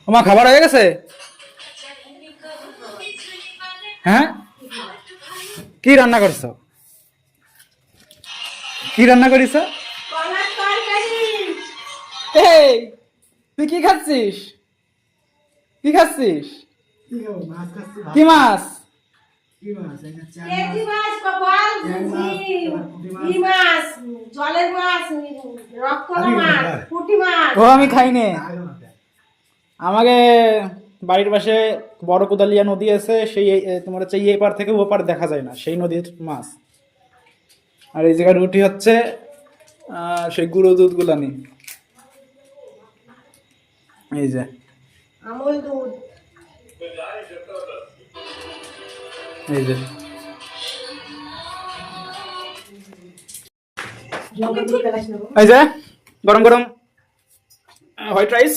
তোমার খাবার হয়ে গেছে? হ্যাঁ, কি রান্না করছো? কি রান্না করিস? এই, তুই কি খাচ্ছিস? কি খাচ্ছিস? কি মাছ? ও আমি খাইনি। আমাকে বাড়ির পাশে বড় কোদালিয়া নদী আছে, সেই তোমার হচ্ছে এই পার থেকে ও পার দেখা যায় না, সেই নদীর মাছ। আর এই জায়গায় রুটি হচ্ছে সেই গুঁড়ো দুধ গুলানি, এই যে আমুল দুধ, এই যে এই যে গরম গরম হোয়াইট রাইস।